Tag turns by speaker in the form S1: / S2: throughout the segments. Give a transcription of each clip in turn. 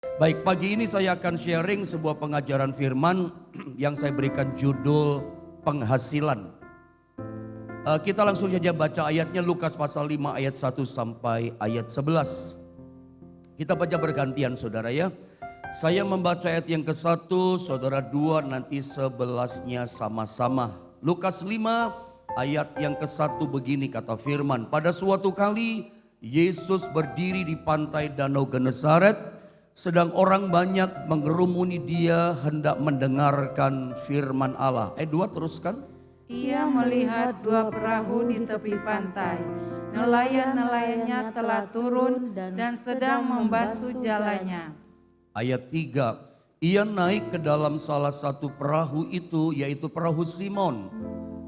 S1: Baik, pagi ini saya akan sharing sebuah pengajaran firman yang saya berikan judul penghasilan. Kita langsung saja baca ayatnya, Lukas pasal 5 ayat 1 sampai ayat 11. Kita baca bergantian saudara ya. Saya membaca ayat yang ke-1, saudara 2, nanti 11-nya sama-sama. Lukas 5 ayat yang ke-1 begini kata firman. Pada suatu kali Yesus berdiri di pantai Danau Genesaret. Sedang orang banyak mengerumuni dia hendak mendengarkan firman Allah. Ayat 2 teruskan.
S2: Ia melihat dua perahu di tepi pantai. Nelayan-nelayannya telah turun dan sedang membasuh jalannya.
S1: Ayat 3. Ia naik ke dalam salah satu perahu itu, yaitu perahu Simon.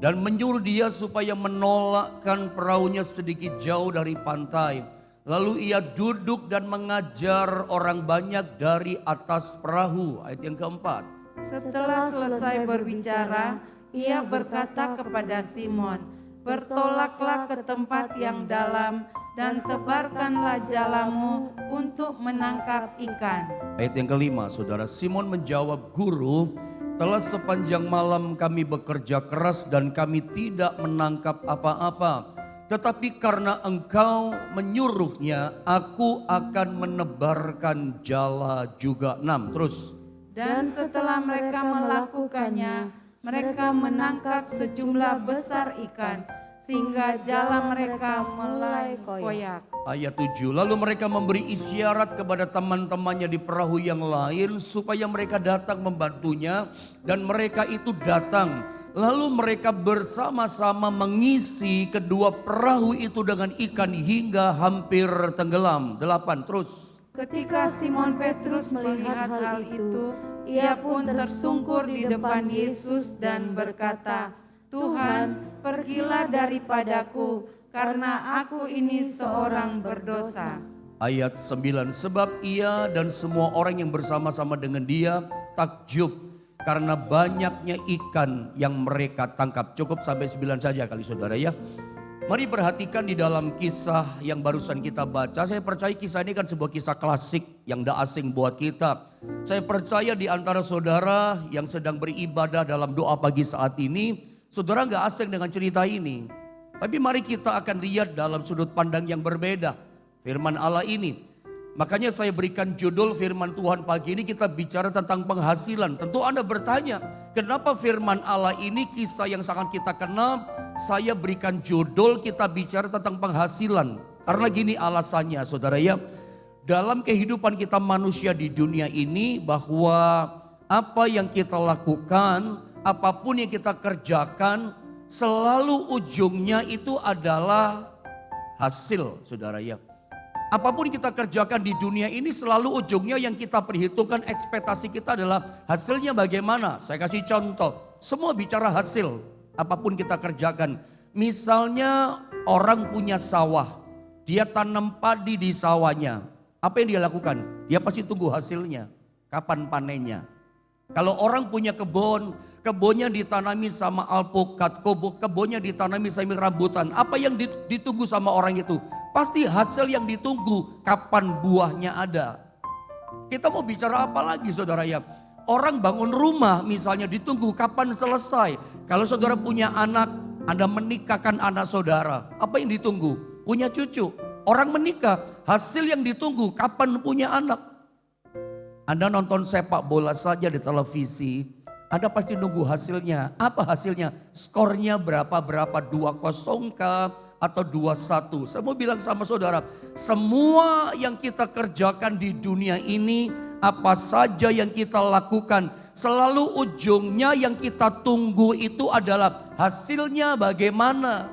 S1: Dan menyuruh dia supaya menolakkan perahunya sedikit jauh dari pantai. Lalu ia duduk dan mengajar orang banyak dari atas perahu. Ayat yang keempat.
S2: Setelah selesai berbicara, ia berkata kepada Simon, "Bertolaklah ke tempat yang dalam dan tebarkanlah jalamu untuk menangkap ikan."
S1: Ayat yang kelima, saudara. Simon menjawab, "Guru, telah sepanjang malam kami bekerja keras dan kami tidak menangkap apa-apa. Tetapi karena engkau menyuruhnya, aku akan menebarkan jala juga." 6, terus.
S2: Dan setelah mereka melakukannya, mereka menangkap sejumlah besar ikan, sehingga jala mereka mulai koyak.
S1: Ayat 7, lalu mereka memberi isyarat kepada teman-temannya di perahu yang lain supaya mereka datang membantunya, dan mereka itu datang. Lalu mereka bersama-sama mengisi kedua perahu itu dengan ikan hingga hampir tenggelam. 8, terus.
S2: Ketika Simon Petrus melihat hal itu, ia pun tersungkur di depan Yesus dan berkata, "Tuhan, pergilah daripadaku, karena aku ini seorang berdosa."
S1: Ayat 9, sebab ia dan semua orang yang bersama-sama dengan dia takjub karena banyaknya ikan yang mereka tangkap. Cukup sampai 9 saja kali saudara ya. Mari perhatikan di dalam kisah yang barusan kita baca. Saya percaya kisah ini kan sebuah kisah klasik yang tidak asing buat kita. Saya percaya di antara saudara yang sedang beribadah dalam doa pagi saat ini, saudara nggak asing dengan cerita ini. Tapi mari kita akan lihat dalam sudut pandang yang berbeda firman Allah ini. Makanya saya berikan judul firman Tuhan pagi ini, kita bicara tentang penghasilan. Tentu Anda bertanya, kenapa firman Allah ini kisah yang sangat kita kenal? Saya berikan judul kita bicara tentang penghasilan. Karena gini alasannya saudara ya. Dalam kehidupan kita manusia di dunia ini, bahwa apa yang kita lakukan, apapun yang kita kerjakan, selalu ujungnya itu adalah hasil saudara ya. Apapun kita kerjakan di dunia ini selalu ujungnya yang kita perhitungkan, ekspektasi kita adalah hasilnya bagaimana. Saya kasih contoh, semua bicara hasil apapun kita kerjakan. Misalnya orang punya sawah, dia tanam padi di sawahnya. Apa yang dia lakukan? Dia pasti tunggu hasilnya, kapan panennya. Kalau orang punya kebun, kebunnya ditanami sama alpukat, kebunnya ditanami sambil rambutan. Apa yang ditunggu sama orang itu? Pasti hasil yang ditunggu, kapan buahnya ada. Kita mau bicara apa lagi saudara ya? Orang bangun rumah misalnya ditunggu kapan selesai. Kalau saudara punya anak, Anda menikahkan anak saudara. Apa yang ditunggu? Punya cucu. Orang menikah, hasil yang ditunggu kapan punya anak. Anda nonton sepak bola saja di televisi, Anda pasti nunggu hasilnya. Apa hasilnya? Skornya berapa, 2-0 kah? Atau 2-1. Saya mau bilang sama saudara, semua yang kita kerjakan di dunia ini, apa saja yang kita lakukan, selalu ujungnya yang kita tunggu itu adalah hasilnya bagaimana.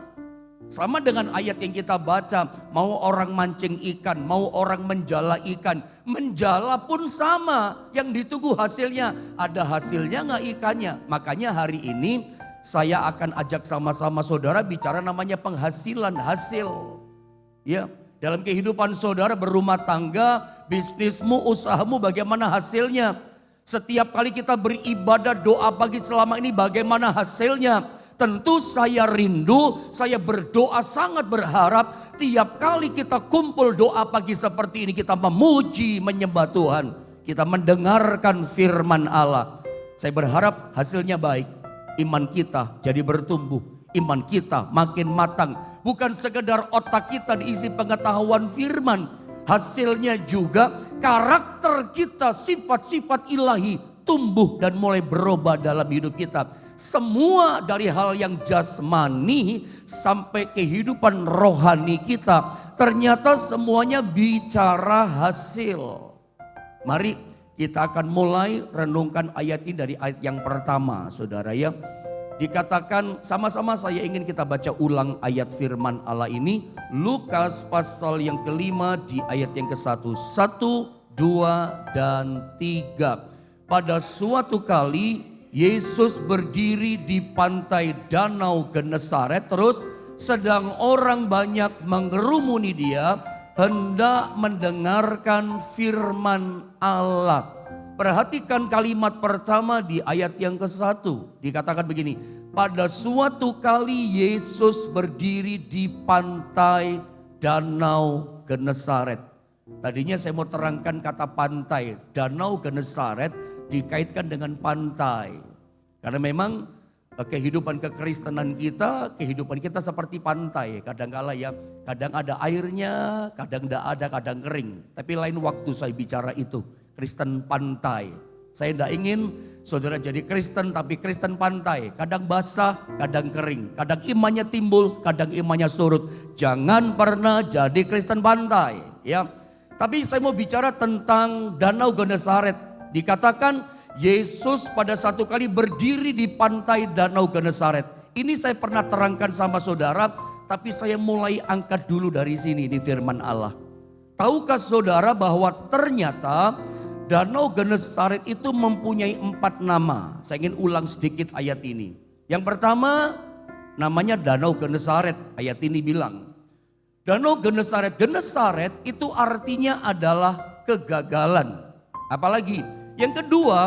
S1: Sama dengan ayat yang kita baca, mau orang mancing ikan, mau orang menjala ikan. Menjala pun sama, yang ditunggu hasilnya. Ada hasilnya nggak ikannya? Makanya hari ini saya akan ajak sama-sama saudara bicara namanya penghasilan, hasil. Ya, dalam kehidupan saudara berumah tangga, bisnismu, usahamu bagaimana hasilnya? Setiap kali kita beribadah doa pagi selama ini bagaimana hasilnya? Tentu saya rindu, saya berdoa sangat berharap tiap kali kita kumpul doa pagi seperti ini kita memuji, menyembah Tuhan. kita mendengarkan firman Allah. Saya berharap hasilnya baik. Iman kita jadi bertumbuh, iman kita makin matang. Bukan sekedar otak kita diisi pengetahuan firman, hasilnya juga karakter kita, sifat-sifat ilahi tumbuh dan mulai berubah dalam hidup kita. Semua dari hal yang jasmani sampai kehidupan rohani kita, ternyata semuanya bicara hasil. Mari kita akan mulai renungkan ayat ini dari ayat yang pertama, saudara ya. Dikatakan sama-sama saya ingin kita baca ulang ayat firman Allah ini. Lukas pasal yang kelima di ayat yang ke-1. 1, 2, dan 3. Pada suatu kali Yesus berdiri di pantai Danau Genesaret, terus sedang orang banyak mengerumuni dia hendak mendengarkan firman Allah. Perhatikan kalimat pertama di ayat yang ke-1. Dikatakan begini, pada suatu kali Yesus berdiri di pantai Danau Genesaret. Tadinya saya mau terangkan kata pantai, Danau Genesaret dikaitkan dengan pantai. Karena memang kehidupan kekristenan kita, kehidupan kita seperti pantai. Kadang-kala ya, kadang ada airnya, kadang tidak ada, kadang kering. Tapi lain waktu saya bicara itu, Kristen pantai. Saya tidak ingin saudara jadi Kristen tapi Kristen pantai. Kadang basah, kadang kering. Kadang imannya timbul, kadang imannya surut. Jangan pernah jadi Kristen pantai. Ya. Tapi saya mau bicara tentang Danau Genesaret. Dikatakan Yesus pada satu kali berdiri di pantai Danau Genesaret. Ini saya pernah terangkan sama saudara, tapi saya mulai angkat dulu dari sini di firman Allah. Tahukah saudara bahwa ternyata Danau Genesaret itu mempunyai 4 nama. Saya ingin ulang sedikit ayat ini. Yang pertama namanya Danau Genesaret. Ayat ini bilang, Danau Genesaret. Genesaret itu artinya adalah kegagalan. Apalagi? Yang kedua,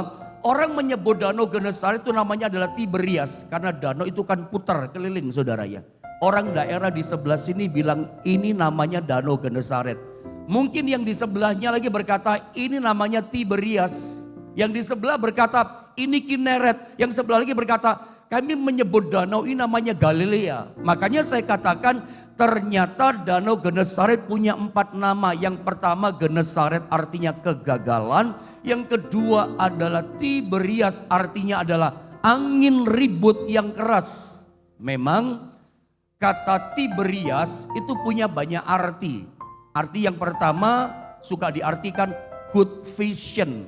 S1: orang menyebut Danau Genesaret itu namanya adalah Tiberias. Karena danau itu kan putar keliling saudara ya. Orang daerah di sebelah sini bilang ini namanya Danau Genesaret. Mungkin yang di sebelahnya lagi berkata ini namanya Tiberias. Yang di sebelah berkata ini Kineret. Yang sebelah lagi berkata kami menyebut danau ini namanya Galilea. Makanya saya katakan ternyata Danau Genesaret punya 4 nama. Yang pertama Genesaret artinya kegagalan. Yang kedua adalah Tiberias artinya adalah angin ribut yang keras. Memang kata Tiberias itu punya banyak arti. Arti yang pertama suka diartikan good vision.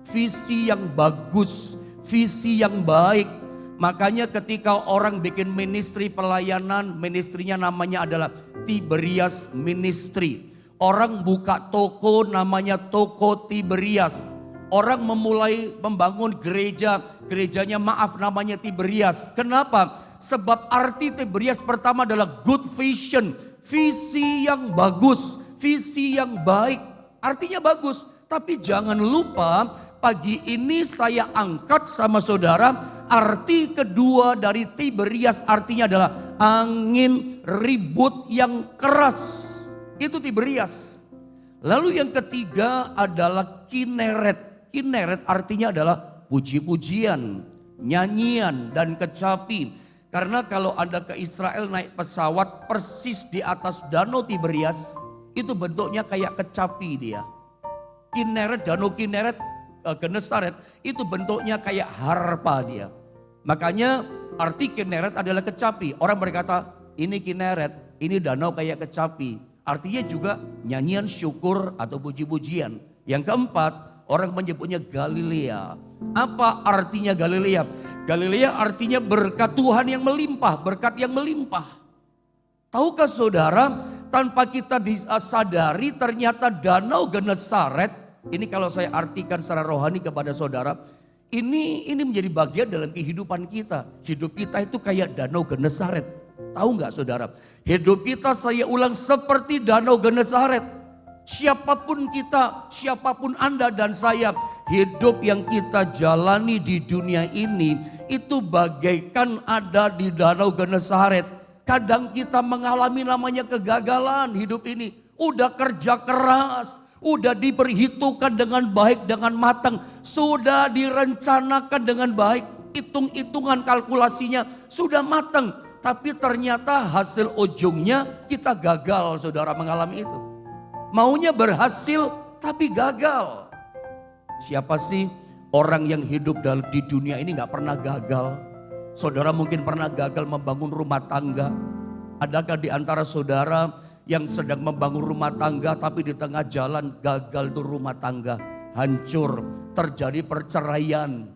S1: Visi yang bagus, visi yang baik. Makanya ketika orang bikin ministry pelayanan, ministrinya namanya adalah Tiberias Ministry. Orang buka toko namanya toko Tiberias. Orang memulai membangun gereja, gerejanya namanya Tiberias. Kenapa? Sebab arti Tiberias pertama adalah good vision, visi yang bagus, visi yang baik. Artinya bagus, tapi jangan lupa pagi ini saya angkat sama saudara, arti kedua dari Tiberias artinya adalah angin ribut yang keras. Itu Tiberias. Lalu yang ketiga adalah Kineret. Kineret artinya adalah puji-pujian, nyanyian dan kecapi. Karena kalau Anda ke Israel naik pesawat persis di atas Danau Tiberias, itu bentuknya kayak kecapi dia. Kineret, Danau Kineret, Genesaret itu bentuknya kayak harpa dia. Makanya arti Kineret adalah kecapi. Orang berkata ini Kineret, ini danau kayak kecapi. Artinya juga nyanyian syukur atau puji-pujian. Yang keempat, orang menyebutnya Galilea. Apa artinya Galilea? Galilea artinya berkat Tuhan yang melimpah, berkat yang melimpah. Tahukah saudara, tanpa kita disadari ternyata Danau Genesaret, ini kalau saya artikan secara rohani kepada saudara, ini menjadi bagian dalam kehidupan kita. Hidup kita itu kayak Danau Genesaret. Tahu nggak saudara? Hidup kita saya ulang seperti Danau Genesaret. Siapapun kita, siapapun Anda dan saya, hidup yang kita jalani di dunia ini itu bagaikan ada di Danau Genesaret. Kadang kita mengalami namanya kegagalan hidup ini. Udah kerja keras, udah diperhitungkan dengan baik, dengan matang, sudah direncanakan dengan baik, hitung-hitungan kalkulasinya sudah matang. Tapi ternyata hasil ujungnya kita gagal, saudara, mengalami itu. Maunya berhasil tapi gagal. Siapa sih orang yang hidup di dunia ini gak pernah gagal? Saudara mungkin pernah gagal membangun rumah tangga. Adakah di antara saudara yang sedang membangun rumah tangga tapi di tengah jalan gagal tuh rumah tangga, hancur, terjadi perceraian,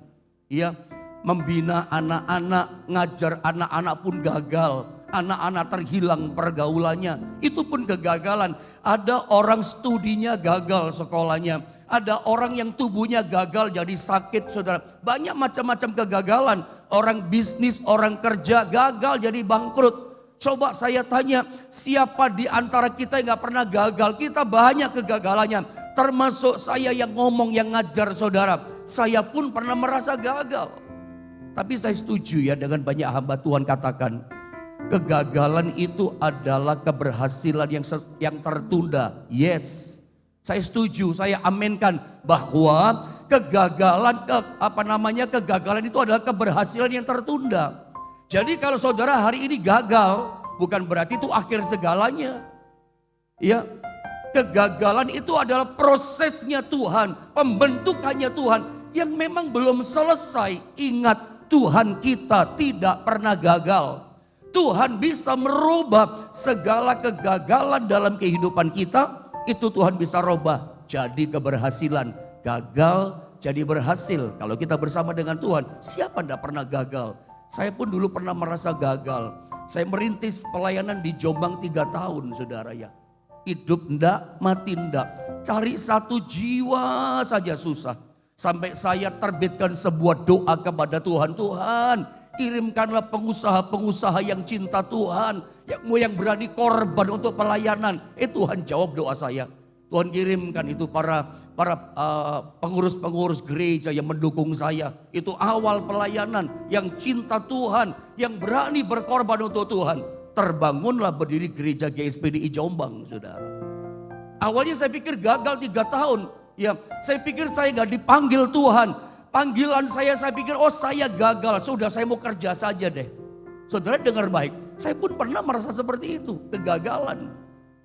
S1: ya, membina anak-anak, ngajar anak-anak pun gagal, anak-anak terhilang pergaulannya, itu pun kegagalan. Ada orang studinya gagal sekolahnya, ada orang yang tubuhnya gagal jadi sakit, saudara. Banyak macam-macam kegagalan, orang bisnis, orang kerja gagal jadi bangkrut. Coba saya tanya, siapa di antara kita yang gak pernah gagal? Kita banyak kegagalannya, termasuk saya yang ngomong, yang ngajar saudara. Saya pun pernah merasa gagal. Tapi saya setuju ya dengan banyak hamba Tuhan katakan, kegagalan itu adalah keberhasilan yang tertunda. Yes, saya setuju, saya aminkan bahwa kegagalan kegagalan itu adalah keberhasilan yang tertunda. Jadi kalau saudara hari ini gagal, bukan berarti itu akhir segalanya. Ya, kegagalan itu adalah prosesnya Tuhan, pembentukannya Tuhan yang memang belum selesai. Ingat, Tuhan kita tidak pernah gagal. Tuhan bisa merubah segala kegagalan dalam kehidupan kita. Itu Tuhan bisa rubah jadi keberhasilan. Gagal jadi berhasil. Kalau kita bersama dengan Tuhan, siapa tidak pernah gagal? Saya pun dulu pernah merasa gagal. Saya merintis pelayanan di Jombang 3 tahun, saudara ya. Hidup ndak, mati ndak. Cari satu jiwa saja susah. Sampai saya terbitkan sebuah doa kepada Tuhan. Tuhan, kirimkanlah pengusaha-pengusaha yang cinta Tuhan, yang berani korban untuk pelayanan. Tuhan jawab doa saya. Tuhan kirimkan itu para pengurus-pengurus gereja yang mendukung saya. Itu awal pelayanan, yang cinta Tuhan, yang berani berkorban untuk Tuhan. Terbangunlah berdiri gereja GSPDI Jombang, saudara. Awalnya saya pikir gagal 3 tahun. Ya, saya pikir saya gak dipanggil Tuhan. Panggilan saya pikir, oh saya gagal, sudah saya mau kerja saja deh. Saudara dengar baik, saya pun pernah merasa seperti itu, kegagalan.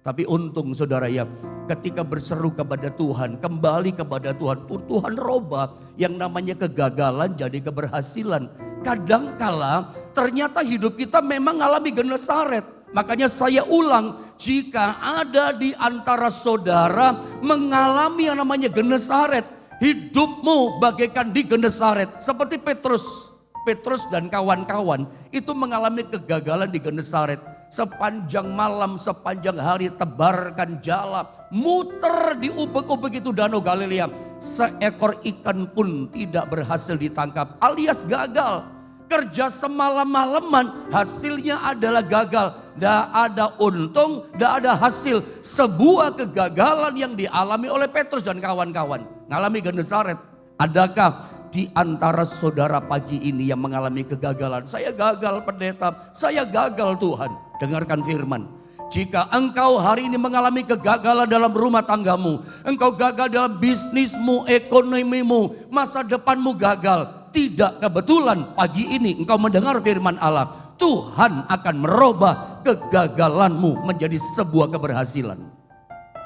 S1: Tapi untung saudara ya, ketika berseru kepada Tuhan, kembali kepada Tuhan, Tuhan robah yang namanya kegagalan jadi keberhasilan. Kadangkala ternyata hidup kita memang alami genesaret. Makanya saya ulang, jika ada di antara saudara mengalami yang namanya genesaret, hidupmu bagaikan di Genesaret. Seperti Petrus dan kawan-kawan itu mengalami kegagalan di Genesaret. Sepanjang malam, sepanjang hari tebarkan jala, muter di ubek-ubek itu Danau Galilea. Seekor ikan pun tidak berhasil ditangkap, alias gagal. Kerja semalam-malaman, hasilnya adalah gagal. Tidak ada untung, tidak ada hasil. Sebuah kegagalan yang dialami oleh Petrus dan kawan-kawan. Ngalami Genesaret. Adakah di antara saudara pagi ini yang mengalami kegagalan? Saya gagal pendeta, saya gagal Tuhan. Dengarkan firman. Jika engkau hari ini mengalami kegagalan dalam rumah tanggamu, engkau gagal dalam bisnismu, ekonomimu, masa depanmu gagal. Tidak kebetulan pagi ini engkau mendengar firman Allah. Tuhan akan merubah kegagalanmu menjadi sebuah keberhasilan.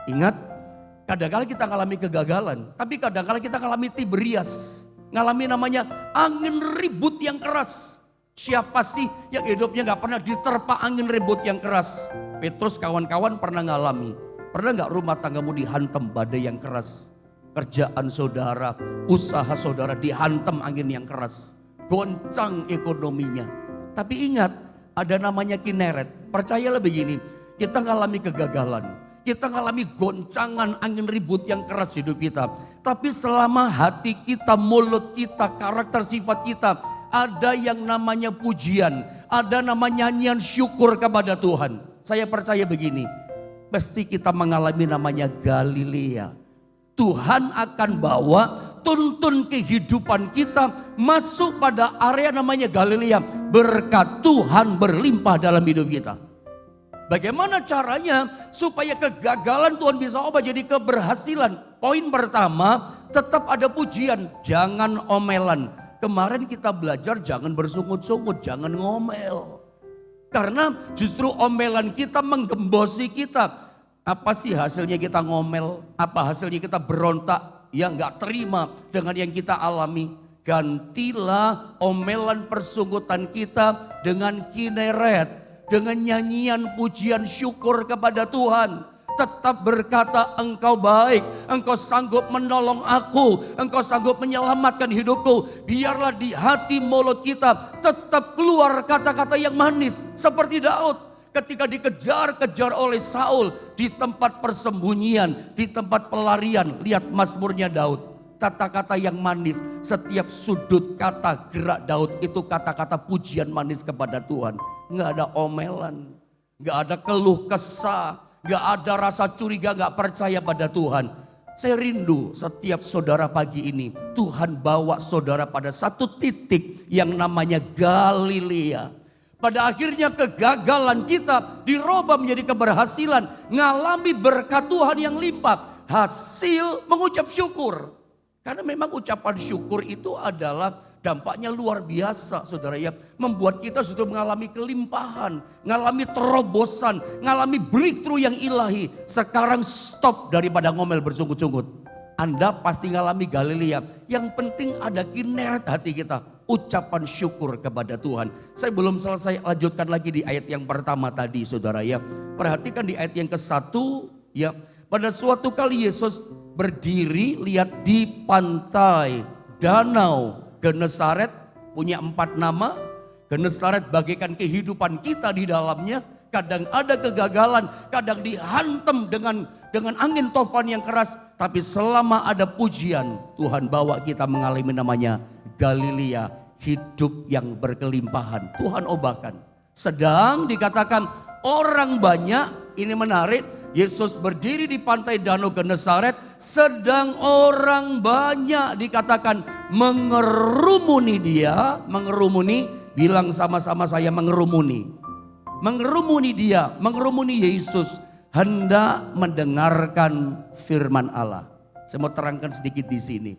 S1: Ingat, kadang-kadang kita mengalami kegagalan, tapi kadang-kadang kita mengalami Tiberias. Ngalami namanya angin ribut yang keras. Siapa sih yang hidupnya gak pernah diterpa angin ribut yang keras? Petrus kawan-kawan pernah ngalami. Pernah gak rumah tanggamu dihantam badai yang keras? Kerjaan saudara, usaha saudara dihantam angin yang keras. Goncang ekonominya. Tapi ingat, ada namanya Kineret. Percayalah begini, kita ngalami kegagalan. Kita ngalami goncangan angin ribut yang keras hidup kita. Tapi selama hati kita, mulut kita, karakter sifat kita, ada yang namanya pujian, ada namanya nyanyian syukur kepada Tuhan. Saya percaya begini, pasti kita mengalami namanya Galilea. Tuhan akan bawa tuntun kehidupan kita masuk pada area namanya Galilea. Berkat Tuhan berlimpah dalam hidup kita. Bagaimana caranya supaya kegagalan Tuhan bisa ubah jadi keberhasilan? Poin pertama, tetap ada pujian, jangan omelan. Kemarin kita belajar jangan bersungut-sungut, jangan ngomel. Karena justru omelan kita menggembosi kita. Apa sih hasilnya kita ngomel? Apa hasilnya kita berontak? Ya nggak terima dengan yang kita alami. Gantilah omelan persungutan kita dengan kineret, dengan nyanyian pujian syukur kepada Tuhan. Tetap berkata, engkau baik, engkau sanggup menolong aku, engkau sanggup menyelamatkan hidupku. Biarlah di hati mulut kita tetap keluar kata-kata yang manis. Seperti Daud ketika dikejar-kejar oleh Saul di tempat persembunyian, di tempat pelarian. Lihat mazmurnya Daud. Kata-kata yang manis, setiap sudut kata gerak Daud itu kata-kata pujian manis kepada Tuhan. Nggak ada omelan, nggak ada keluh kesah, nggak ada rasa curiga, nggak percaya pada Tuhan. Saya rindu setiap saudara pagi ini, Tuhan bawa saudara pada satu titik yang namanya Galilea. Pada akhirnya kegagalan kita dirubah menjadi keberhasilan, ngalami berkat Tuhan yang limpah. Hasil mengucap syukur. Karena memang ucapan syukur itu adalah dampaknya luar biasa saudara ya. Membuat kita sudah mengalami kelimpahan, mengalami terobosan, mengalami breakthrough yang ilahi. Sekarang stop daripada ngomel bersungut-sungut. Anda pasti mengalami Galilea. Yang penting ada kineret hati kita. Ucapan syukur kepada Tuhan. Saya belum selesai, lanjutkan lagi di ayat yang pertama tadi saudara ya. Perhatikan di ayat yang ke-1 ya. Pada suatu kali Yesus berdiri, lihat di pantai danau Genesaret, punya 4 nama. Genesaret bagaikan kehidupan kita di dalamnya. Kadang ada kegagalan, kadang dihantam dengan angin topan yang keras. Tapi selama ada pujian, Tuhan bawa kita mengalami namanya Galilea, hidup yang berkelimpahan. Tuhan obahkan. Sedang dikatakan orang banyak, ini menarik. Yesus berdiri di pantai danau Genesaret, sedang orang banyak dikatakan mengerumuni dia. Mengerumuni, bilang sama-sama saya mengerumuni. Mengerumuni dia, mengerumuni Yesus, hendak mendengarkan firman Allah. Saya mau terangkan sedikit di sini.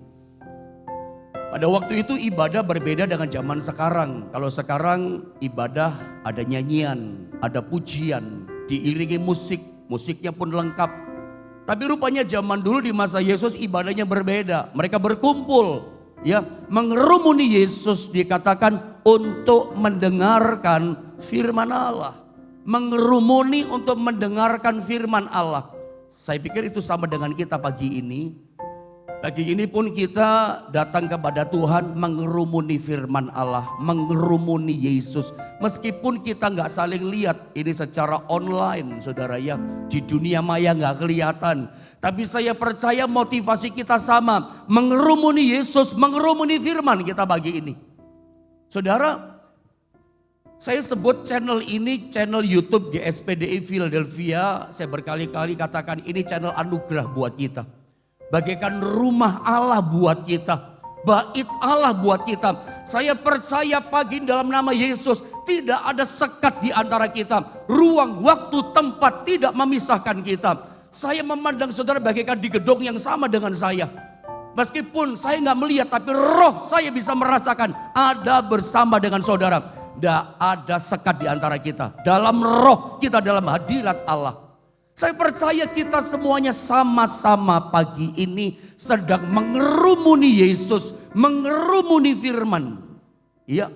S1: Pada waktu itu ibadah berbeda dengan zaman sekarang. Kalau sekarang ibadah ada nyanyian, ada pujian, diiringi musik. Musiknya pun lengkap. Tapi rupanya zaman dulu di masa Yesus ibadahnya berbeda. Mereka berkumpul, ya, mengerumuni Yesus dikatakan untuk mendengarkan firman Allah. Mengerumuni untuk mendengarkan firman Allah. Saya pikir itu sama dengan kita pagi ini. Pagi ini pun kita datang kepada Tuhan mengerumuni firman Allah, mengerumuni Yesus. Meskipun kita nggak saling lihat, ini secara online saudara ya. Di dunia maya nggak kelihatan. Tapi saya percaya motivasi kita sama, mengerumuni Yesus, mengerumuni firman kita pagi ini. Saudara, saya sebut channel ini channel YouTube GSPDI Philadelphia. Saya berkali-kali katakan ini channel anugerah buat kita. Bagaikan rumah Allah buat kita. Bait Allah buat kita. Saya percaya pagi dalam nama Yesus tidak ada sekat di antara kita. Ruang, waktu, tempat tidak memisahkan kita. Saya memandang saudara bagaikan di gedung yang sama dengan saya. Meskipun saya nggak melihat tapi roh saya bisa merasakan ada bersama dengan saudara. Tidak ada sekat di antara kita. Dalam roh kita dalam hadirat Allah. Saya percaya kita semuanya sama-sama pagi ini sedang mengerumuni Yesus, mengerumuni firman. Iya,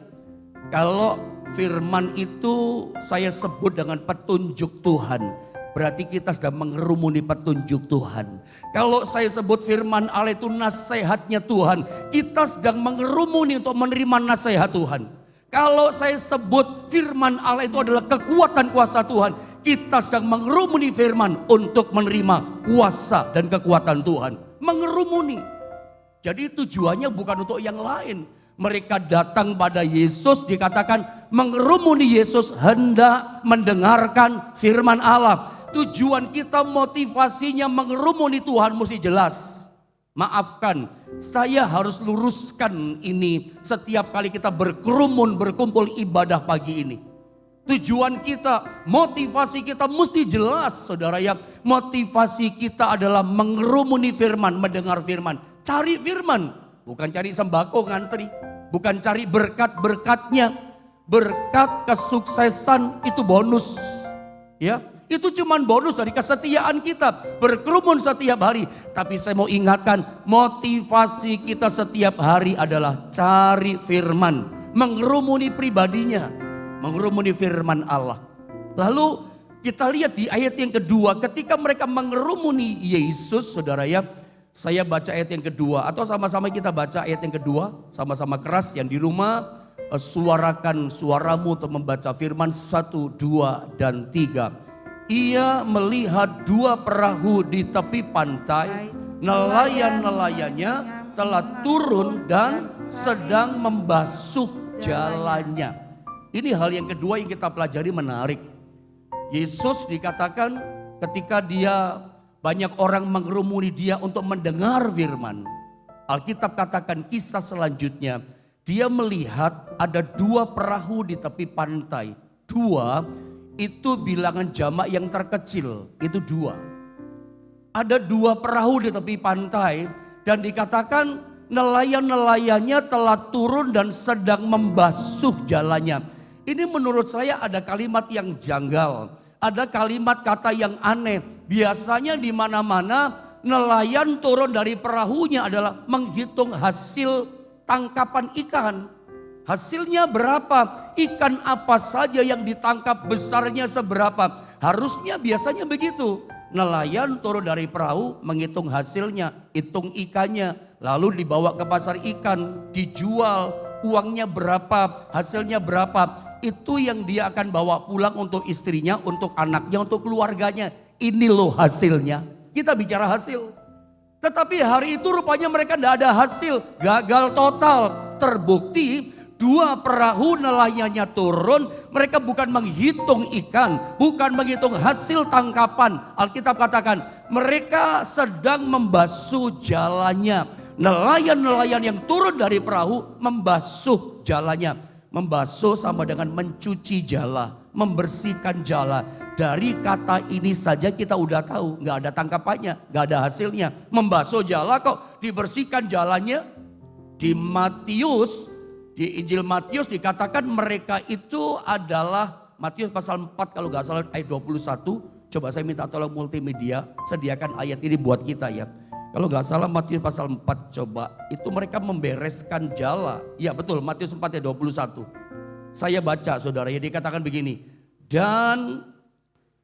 S1: kalau firman itu saya sebut dengan petunjuk Tuhan. Berarti kita sedang mengerumuni petunjuk Tuhan. Kalau saya sebut firman Allah itu nasihatnya Tuhan, kita sedang mengerumuni untuk menerima nasihat Tuhan. Kalau saya sebut firman Allah itu adalah kekuatan kuasa Tuhan, kita sedang mengerumuni firman untuk menerima kuasa dan kekuatan Tuhan. Mengerumuni. Jadi tujuannya bukan untuk yang lain. Mereka datang pada Yesus dikatakan mengerumuni Yesus hendak mendengarkan firman Allah. Tujuan kita motivasinya mengerumuni Tuhan mesti jelas. Maafkan, saya harus luruskan ini setiap kali kita berkerumun berkumpul ibadah pagi ini. Tujuan kita, motivasi kita mesti jelas saudara ya. Motivasi kita adalah mengerumuni firman, mendengar firman. Cari firman, bukan cari sembako ngantri. Bukan cari berkat-berkatnya. Berkat kesuksesan itu bonus. Ya, itu cuman bonus dari kesetiaan kita. Berkerumun setiap hari. Tapi saya mau ingatkan, motivasi kita setiap hari adalah cari firman. Mengerumuni pribadinya. Mengerumuni firman Allah. Lalu kita lihat di ayat yang kedua, ketika mereka mengerumuni Yesus, saudara ya. Saya baca ayat yang kedua, atau sama-sama kita baca ayat yang kedua, sama-sama keras. Yang di rumah, suarakan suaramu untuk membaca firman 1, 2, dan 3. Ia melihat 2 perahu di tepi pantai, nelayan-nelayannya telah turun dan sedang membasuh jalannya. Ini hal yang kedua yang kita pelajari menarik. Yesus dikatakan ketika dia banyak orang mengerumuni dia untuk mendengar firman. Alkitab katakan kisah selanjutnya. Dia melihat ada 2 perahu di tepi pantai. 2 itu bilangan jamak yang terkecil. Itu 2. Ada 2 perahu di tepi pantai. Dan dikatakan nelayan-nelayannya telah turun dan sedang membasuh jalannya. Ini menurut saya ada kalimat yang janggal. Ada kalimat kata yang aneh. Biasanya di mana-mana nelayan turun dari perahunya adalah menghitung hasil tangkapan ikan. Hasilnya berapa? Ikan apa saja yang ditangkap, besarnya seberapa. Harusnya biasanya begitu. Nelayan turun dari perahu menghitung hasilnya, hitung ikannya. Lalu dibawa ke pasar ikan, dijual, uangnya berapa, hasilnya berapa. Itu yang dia akan bawa pulang untuk istrinya, untuk anaknya, untuk keluarganya. Ini loh hasilnya. Kita bicara hasil. Tetapi hari itu rupanya mereka tidak ada hasil. Gagal total. Terbukti 2 perahu nelayannya turun. Mereka bukan menghitung ikan. Bukan menghitung hasil tangkapan. Alkitab katakan mereka sedang membasuh jalannya. Nelayan-nelayan yang turun dari perahu membasuh jalannya. Membasuh sama dengan mencuci jala, membersihkan jala. Dari kata ini saja kita udah tahu, nggak ada tangkapannya, nggak ada hasilnya. Membasuh jala kok dibersihkan jalannya. Di Matius, di Injil Matius dikatakan mereka itu adalah Matius pasal 4 kalau nggak salah ayat 21. Coba saya minta tolong multimedia, sediakan ayat ini buat kita ya. Kalau nggak salah Matius pasal 4 coba, itu mereka membereskan jala. Ya betul, Matius 4 ayat 21. Saya baca saudara, ya dikatakan begini. Dan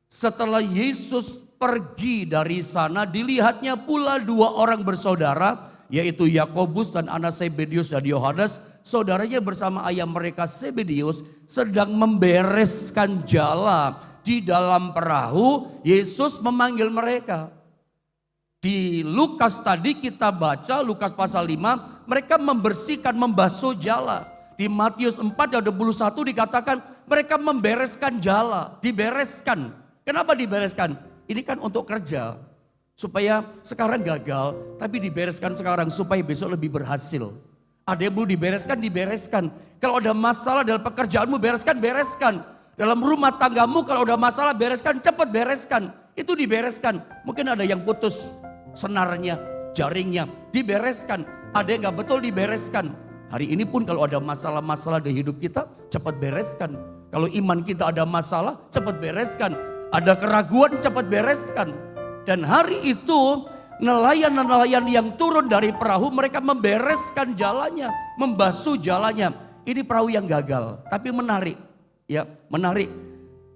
S1: setelah Yesus pergi dari sana, dilihatnya pula 2 orang bersaudara, yaitu Yakobus dan anak Zebedius dan Yohanes. Saudaranya bersama ayah mereka Zebedius sedang membereskan jala di dalam perahu. Yesus memanggil mereka. Di Lukas tadi kita baca, Lukas pasal 5, mereka membersihkan, membasuh jala. Di Matius 4 ayat 21 dikatakan mereka membereskan jala, dibereskan. Kenapa dibereskan? Ini kan untuk kerja, supaya sekarang gagal, tapi dibereskan sekarang supaya besok lebih berhasil. Ada yang perlu dibereskan, dibereskan. Kalau ada masalah dalam pekerjaanmu, bereskan, bereskan. Dalam rumah tanggamu kalau ada masalah, bereskan, cepat bereskan. Itu dibereskan. Mungkin ada yang putus senarnya, jaringnya, dibereskan. Ada yang gak betul, dibereskan. Hari ini pun kalau ada masalah-masalah di hidup kita, cepat bereskan. Kalau iman kita ada masalah, cepat bereskan. Ada keraguan, cepat bereskan. Dan hari itu nelayan-nelayan yang turun dari perahu, mereka membereskan jalannya, membasuh jalannya. Ini perahu yang gagal, tapi menarik. Ya, menarik.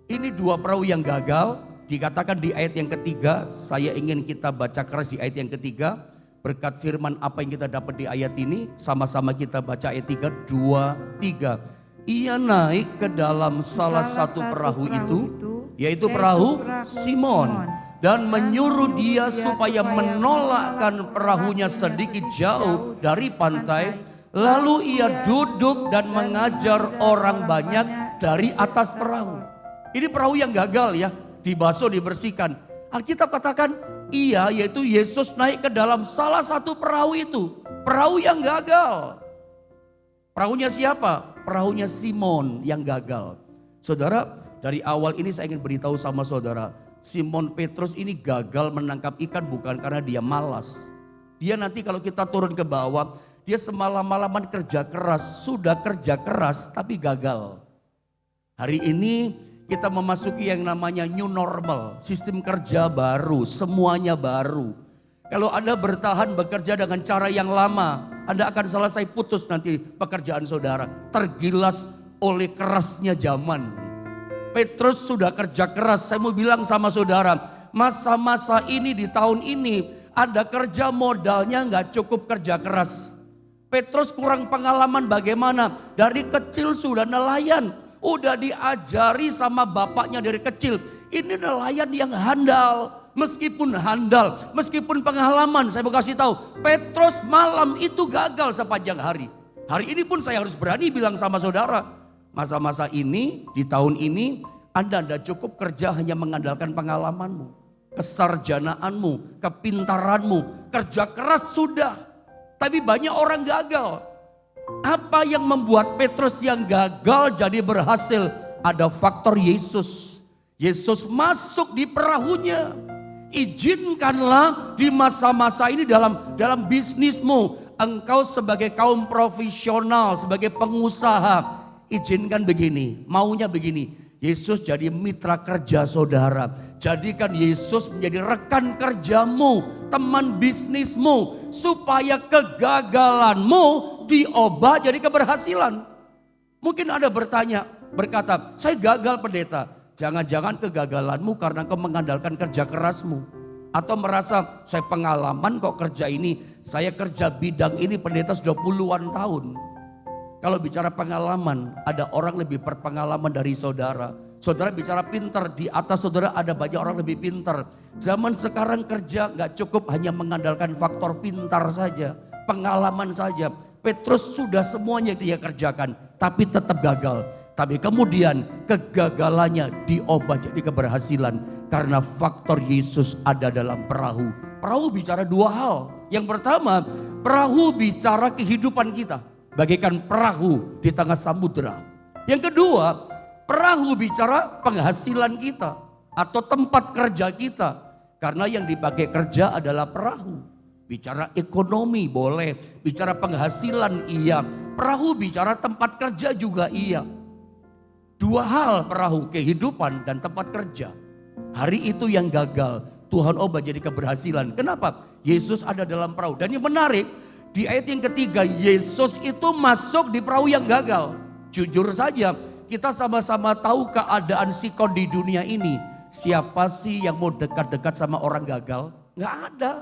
S1: Ini 2 perahu yang gagal. Dikatakan di ayat yang ketiga, saya ingin kita baca keras di ayat yang ketiga. Berkat firman apa yang kita dapat di ayat ini, sama-sama kita baca ayat 3, 2, 3. Ia naik ke dalam salah satu perahu itu, yaitu perahu Simon. Dan menyuruh dia supaya menolakkan perahunya sedikit jauh dari pantai. Lalu ia duduk dan mengajar orang banyak dari atas perahu. Ini perahu yang gagal ya. Dibasuh, dibersihkan. Alkitab katakan ia, yaitu Yesus naik ke dalam salah satu perahu itu. Perahu yang gagal. Perahunya siapa? Perahunya Simon yang gagal. Saudara, dari awal ini saya ingin beritahu sama saudara, Simon Petrus ini gagal menangkap ikan bukan karena dia malas. Dia nanti kalau kita turun ke bawah, dia semalam-malaman kerja keras, sudah kerja keras tapi gagal. Hari ini kita memasuki yang namanya new normal, sistem kerja baru, semuanya baru. Kalau Anda bertahan bekerja dengan cara yang lama, Anda akan selesai putus nanti pekerjaan saudara. Tergilas oleh kerasnya zaman. Petrus sudah kerja keras, saya mau bilang sama saudara, masa-masa ini di tahun ini, Anda kerja modalnya nggak cukup kerja keras. Petrus kurang pengalaman bagaimana, dari kecil sudah nelayan, udah diajari sama bapaknya dari kecil. Ini nelayan yang handal. Meskipun pengalaman, saya mau kasih tahu, Petrus malam itu gagal sepanjang hari. Hari ini pun saya harus berani bilang sama saudara, masa-masa ini, di tahun ini, Anda tidak cukup kerja hanya mengandalkan pengalamanmu, kesarjanaanmu, kepintaranmu, kerja keras sudah. Tapi banyak orang gagal. Apa yang membuat Petrus yang gagal jadi berhasil? Ada faktor Yesus. Yesus masuk di perahunya. Izinkanlah di masa-masa ini dalam bisnismu, engkau sebagai kaum profesional, sebagai pengusaha, izinkan begini, maunya begini. Yesus jadi mitra kerja saudara. Jadikan Yesus menjadi rekan kerjamu, teman bisnismu, supaya kegagalanmu diubah jadi keberhasilan. Mungkin Anda berkata, saya gagal pendeta. Jangan-jangan kegagalanmu karena kau mengandalkan kerja kerasmu. Atau merasa saya pengalaman kok kerja ini, saya kerja bidang ini pendeta sudah puluhan tahun. Kalau bicara pengalaman, ada orang lebih berpengalaman dari saudara. Saudara bicara pintar, di atas saudara ada banyak orang lebih pintar. Zaman sekarang kerja gak cukup hanya mengandalkan faktor pintar saja, pengalaman saja. Petrus sudah semuanya dia kerjakan, tapi tetap gagal. Tapi kemudian kegagalannya diubah jadi keberhasilan. Karena faktor Yesus ada dalam perahu. Perahu bicara dua hal. Yang pertama, perahu bicara kehidupan kita. Bagaikan perahu di tengah samudera. Yang kedua, perahu bicara penghasilan kita atau tempat kerja kita. Karena yang dipakai kerja adalah perahu. Bicara ekonomi boleh, bicara penghasilan iya. Perahu bicara tempat kerja juga iya. Dua hal perahu, kehidupan dan tempat kerja. Hari itu yang gagal, Tuhan ubah jadi keberhasilan. Kenapa? Yesus ada dalam perahu. Dan yang menarik, di ayat yang ketiga, Yesus itu masuk di perahu yang gagal. Jujur saja, kita sama-sama tahu keadaan sikon di dunia ini. Siapa sih yang mau dekat-dekat sama orang gagal? Nggak ada.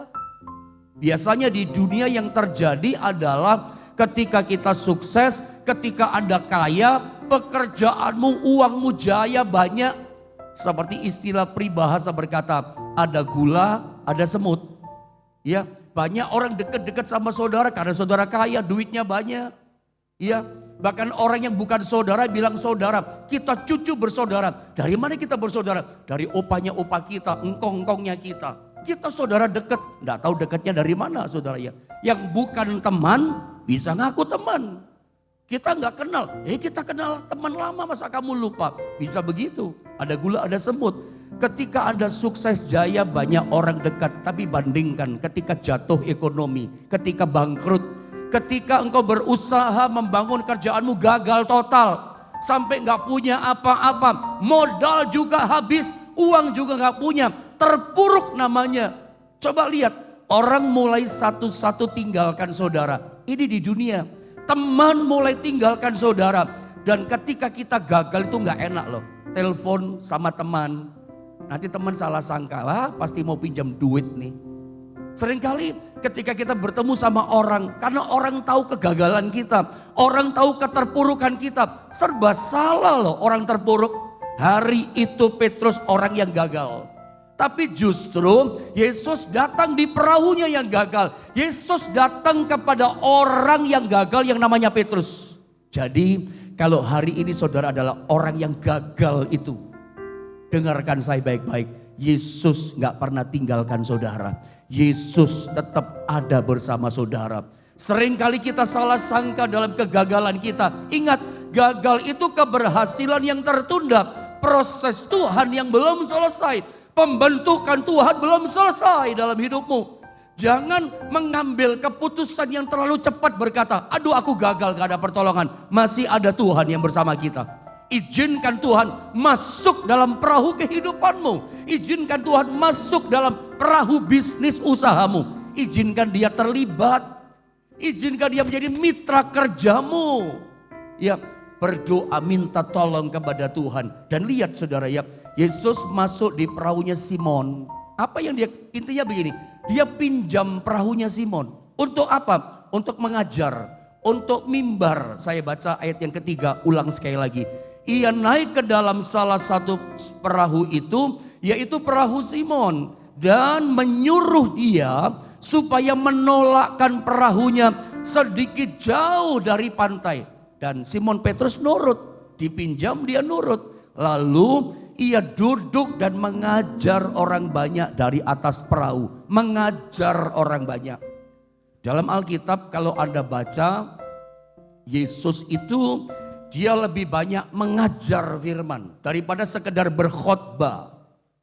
S1: Biasanya di dunia yang terjadi adalah ketika kita sukses, ketika Anda kaya, pekerjaanmu, uangmu jaya banyak. Seperti istilah peribahasa berkata, ada gula, ada semut. Ya, banyak orang dekat-dekat sama saudara karena saudara kaya, duitnya banyak. Ya, bahkan orang yang bukan saudara bilang saudara, kita cucu bersaudara. Dari mana kita bersaudara? Dari opanya opa kita, engkong-engkongnya kita. Kita saudara dekat, enggak tahu dekatnya dari mana saudara ya. Yang bukan teman bisa ngaku teman. Kita nggak kenal, kita kenal teman lama masa kamu lupa. Bisa begitu, ada gula ada semut. Ketika Anda sukses jaya banyak orang dekat. Tapi bandingkan ketika jatuh ekonomi, ketika bangkrut. Ketika engkau berusaha membangun kerjaanmu gagal total. Sampai nggak punya apa-apa, modal juga habis, uang juga nggak punya. Terpuruk namanya. Coba lihat, orang mulai satu-satu tinggalkan saudara. Ini di dunia. Teman mulai tinggalkan saudara. Dan ketika kita gagal itu gak enak loh. Telepon sama teman. Nanti teman salah sangka, wah pasti mau pinjam duit nih. Seringkali ketika kita bertemu sama orang. Karena orang tahu kegagalan kita. Orang tahu keterpurukan kita. Serba salah loh orang terpuruk. Hari itu Petrus orang yang gagal. Tapi justru Yesus datang di perahunya yang gagal. Yesus datang kepada orang yang gagal yang namanya Petrus. Jadi kalau hari ini saudara adalah orang yang gagal itu. Dengarkan saya baik-baik. Yesus gak pernah tinggalkan saudara. Yesus tetap ada bersama saudara. Seringkali kita salah sangka dalam kegagalan kita. Ingat, gagal itu keberhasilan yang tertunda. Proses Tuhan yang belum selesai. Pembentukan Tuhan belum selesai dalam hidupmu. Jangan mengambil keputusan yang terlalu cepat berkata, aduh aku gagal gak ada pertolongan. Masih ada Tuhan yang bersama kita. Izinkan Tuhan masuk dalam perahu kehidupanmu. Izinkan Tuhan masuk dalam perahu bisnis usahamu. Izinkan dia terlibat. Izinkan dia menjadi mitra kerjamu. Ya, berdoa minta tolong kepada Tuhan. Dan lihat saudara ya, Yesus masuk di perahunya Simon. Apa yang dia, intinya begini, dia pinjam perahunya Simon. Untuk apa? Untuk mengajar, untuk mimbar. Saya baca ayat yang ketiga, ulang sekali lagi. Ia naik ke dalam salah satu perahu itu, yaitu perahu Simon. Dan menyuruh dia supaya menolakkan perahunya sedikit jauh dari pantai. Dan Simon Petrus nurut, dipinjam dia nurut. Lalu ia duduk dan mengajar orang banyak dari atas perahu. Mengajar orang banyak. Dalam Alkitab kalau Anda baca, Yesus itu dia lebih banyak mengajar firman daripada sekedar berkhotbah.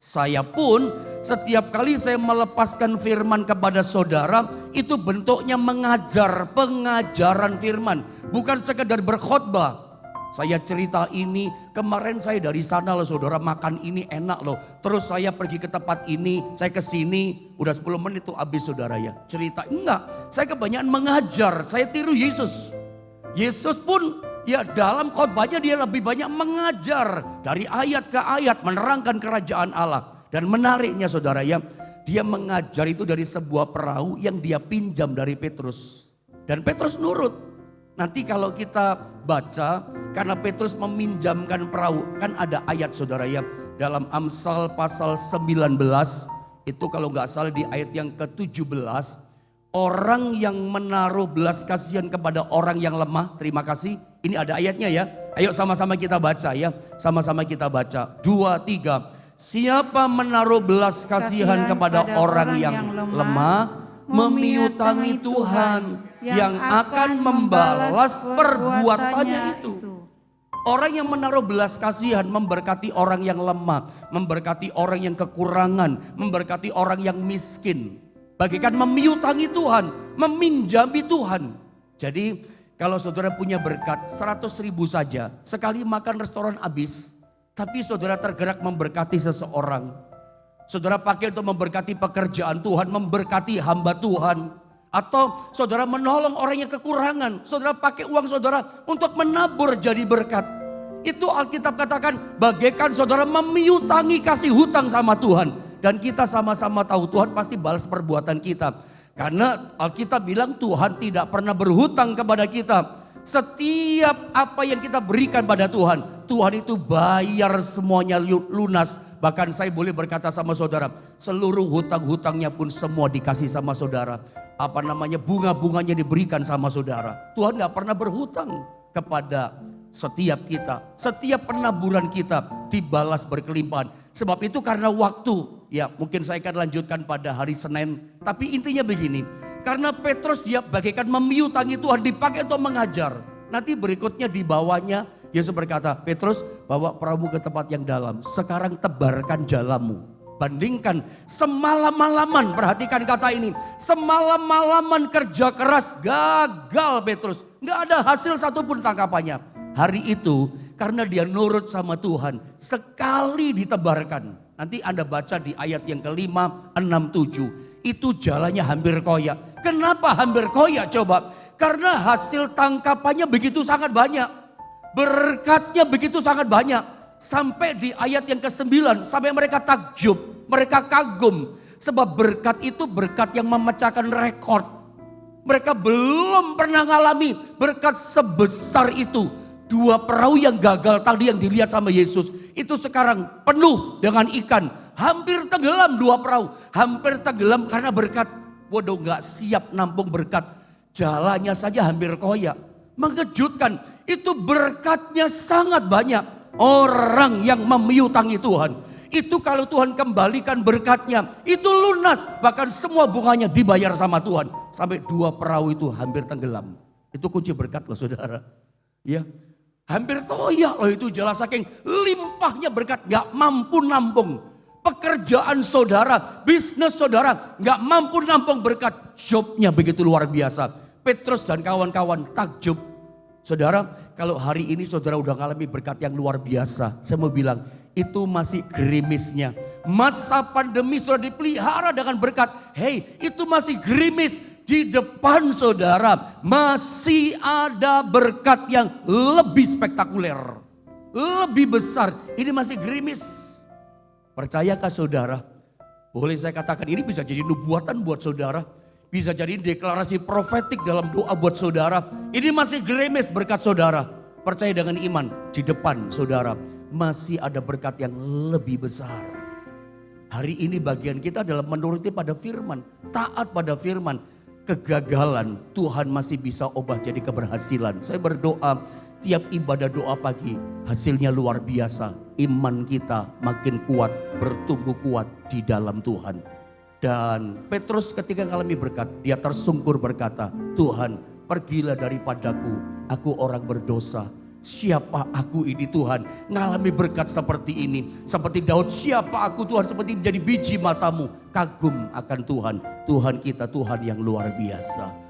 S1: Saya pun setiap kali saya melepaskan firman kepada saudara, itu bentuknya mengajar, pengajaran firman. Bukan sekedar berkhotbah. Saya cerita ini, kemarin saya dari sana loh saudara, makan ini enak loh. Terus saya pergi ke tempat ini, saya ke sini, udah 10 menit tuh habis saudara ya. Cerita, enggak, saya kebanyakan mengajar, saya tiru Yesus. Yesus pun ya dalam khotbahnya dia lebih banyak mengajar dari ayat ke ayat, menerangkan kerajaan Allah. Dan menariknya saudara ya, dia mengajar itu dari sebuah perahu yang dia pinjam dari Petrus. Dan Petrus nurut. Nanti kalau kita baca, karena Petrus meminjamkan perahu, kan ada ayat saudara ya, dalam Amsal pasal 19, itu kalau nggak salah di ayat yang ke-17, orang yang menaruh belas kasihan kepada orang yang lemah, terima kasih, ini ada ayatnya ya, ayo sama-sama kita baca ya, sama-sama kita baca, 2, 3, siapa menaruh belas kasihan kepada orang yang lemah, memiutangi Tuhan yang akan membalas perbuatannya itu. Orang yang menaruh belas kasihan memberkati orang yang lemah, memberkati orang yang kekurangan, memberkati orang yang miskin. Bagaikan memiutangi Tuhan, meminjami Tuhan. Jadi kalau saudara punya berkat 100.000 saja, sekali makan restoran habis, tapi saudara tergerak memberkati seseorang. Saudara pakai untuk memberkati pekerjaan Tuhan, memberkati hamba Tuhan. Atau saudara menolong orang yang kekurangan. Saudara pakai uang saudara untuk menabur jadi berkat. Itu Alkitab katakan bagaikan saudara memiutangi kasih hutang sama Tuhan. Dan kita sama-sama tahu Tuhan pasti balas perbuatan kita. Karena Alkitab bilang Tuhan tidak pernah berhutang kepada kita. Setiap apa yang kita berikan pada Tuhan, Tuhan itu bayar semuanya lunas. Bahkan saya boleh berkata sama saudara, seluruh hutang-hutangnya pun semua dikasih sama saudara. Bunga-bunganya diberikan sama saudara. Tuhan gak pernah berhutang kepada setiap kita. Setiap penaburan kita dibalas berkelimpahan. Sebab itu karena waktu, ya mungkin saya akan lanjutkan pada hari Senin. Tapi intinya begini, karena Petrus dia bagaikan memiutangi Tuhan, dipakai untuk mengajar. Nanti berikutnya di bawahnya Yesus berkata, Petrus bawa perahu ke tempat yang dalam. Sekarang tebarkan jalamu. Bandingkan semalam-malaman, perhatikan kata ini. Semalam-malaman kerja keras, gagal Petrus. Gak ada hasil satupun tangkapannya. Hari itu karena dia nurut sama Tuhan, sekali ditebarkan. Nanti Anda baca di ayat yang ke-5, 6, 7. Itu jalannya hampir koyak. Kenapa hampir koyak coba? Karena hasil tangkapannya begitu sangat banyak. Berkatnya begitu sangat banyak. Sampai di ayat yang ke-9. Sampai mereka takjub. Mereka kagum. Sebab berkat itu berkat yang memecahkan rekor. Mereka belum pernah ngalami berkat sebesar itu. 2 perahu yang gagal tadi yang dilihat sama Yesus. Itu sekarang penuh dengan ikan. Hampir tenggelam 2 perahu. Hampir tenggelam karena berkat. Waduh gak siap nampung berkat. Jalannya saja hampir koyak. Mengejutkan. Itu berkatnya sangat banyak. Orang yang memiutangi Tuhan. Itu kalau Tuhan kembalikan berkatnya. Itu lunas. Bahkan semua bunganya dibayar sama Tuhan. Sampai 2 perahu itu hampir tenggelam. Itu kunci berkat loh saudara. Ya. Hampir koyak loh itu jelas saking limpahnya berkat, gak mampu nampung. Pekerjaan saudara, bisnis saudara gak mampu nampung berkat. Jobnya begitu luar biasa. Petrus dan kawan-kawan takjub. Saudara, kalau hari ini saudara udah ngalami berkat yang luar biasa, saya mau bilang itu masih gerimisnya. Masa pandemi sudah dipelihara dengan berkat. Hey, itu masih gerimis. Di depan saudara masih ada berkat yang lebih spektakuler, lebih besar. Ini masih gerimis. Percayakah saudara? Boleh saya katakan ini bisa jadi nubuatan buat saudara. Bisa jadi deklarasi profetik dalam doa buat saudara. Ini masih gerimis berkat saudara. Percaya dengan iman, di depan saudara masih ada berkat yang lebih besar. Hari ini bagian kita adalah menuruti pada firman, taat pada firman. Kegagalan Tuhan masih bisa ubah jadi keberhasilan. Saya berdoa tiap ibadah doa pagi hasilnya luar biasa. Iman kita makin kuat, bertumbuh kuat di dalam Tuhan. Dan Petrus ketika mengalami berkat, dia tersungkur berkata, Tuhan pergilah daripadaku, aku orang berdosa. Siapa aku ini Tuhan, ngalami berkat seperti ini. Seperti Daud, siapa aku Tuhan, seperti menjadi biji matamu. Kagum akan Tuhan, Tuhan kita Tuhan yang luar biasa.